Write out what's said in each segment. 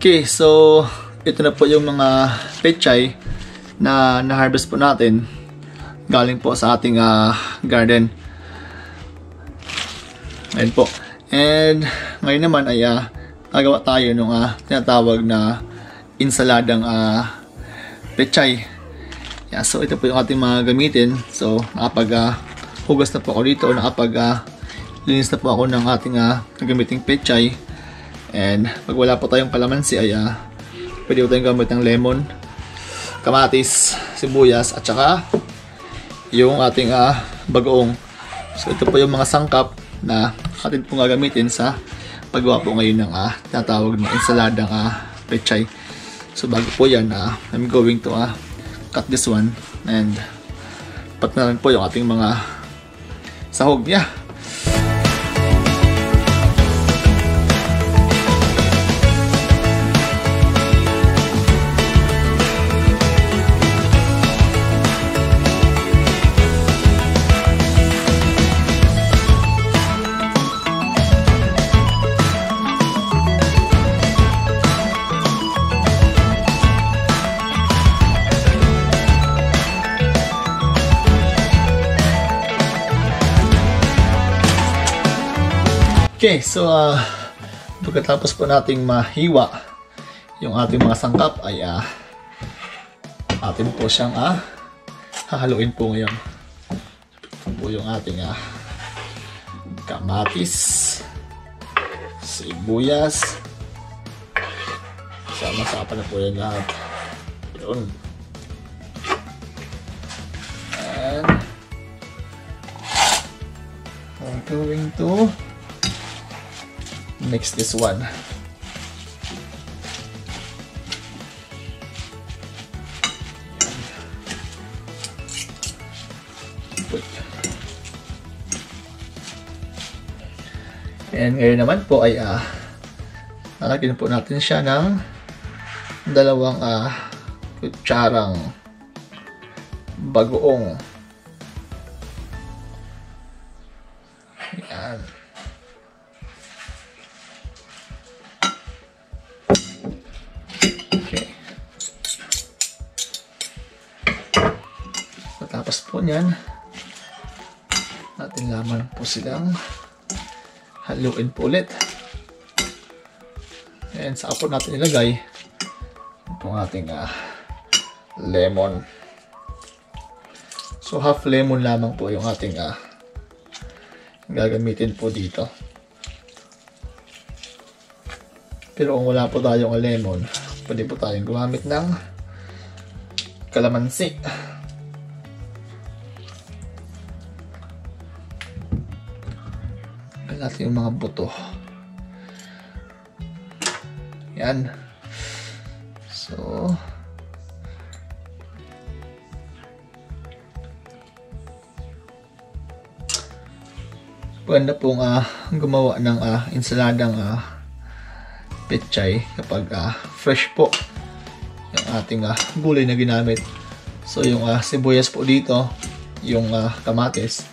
Okay, so ito na po yung mga pechay na na-harvest po natin galing po sa ating garden. Ayan po. And ngayon naman ay gagawa tayo ng tinatawag na insaladang pechay. Yeah, so ito po yung ating mga gamitin. So nakapag hugas na po ako dito, nakapag linis na po ako ng ating gamiting pechay. And pag wala po tayong kalamansi ay pwede po tayong gamit ng lemon, kamatis, sibuyas at saka yung ating bagoong. So ito po yung mga sangkap na atin po gagamitin sa paggawa po ngayon ng tinatawag na insaladang pechay. So bago po yan, I'm going to cut this one and pat na rin po yung ating mga sahog niya. Okay, so pagkatapos po nating mahiwa yung ating mga sangkap ay atin po siyang hahaluin po ngayon. Ito po yung ating kamatis, sibuyas, sama-sama na po yan lahat. Yun. And I'm going to mix this one. And ngayon naman po ay lalagyan po natin siya ng dalawang kutsarang bagoong. Yan. Tapos po niyan, natin laman po silang haluin po ulit. And saka po natin ilagay itong ating lemon. So half lemon lamang po yung ating gagamitin po dito. Pero kung wala po tayong lemon, pwede po tayong gumamit ng kalamansi. Natin yung mga buto. Yan. So pwede pong gumawa ng insaladang pechay kapag fresh po yung ating gulay na ginamit. So yung sibuyas po dito, yung kamatis,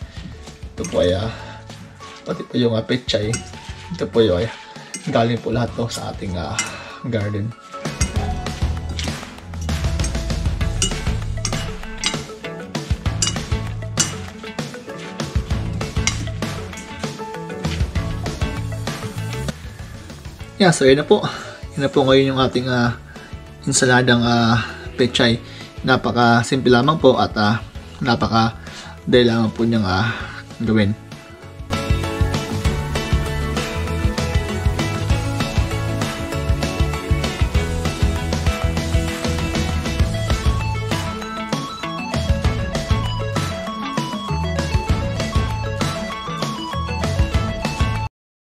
ito po ay pati po yung pechay, ito po yung galing po lahat to sa ating garden. Yeah, so yun na po. Yun na po ngayon yung ating insaladang pechay. Napaka simple lamang po at napaka dali lamang po niyang gawin.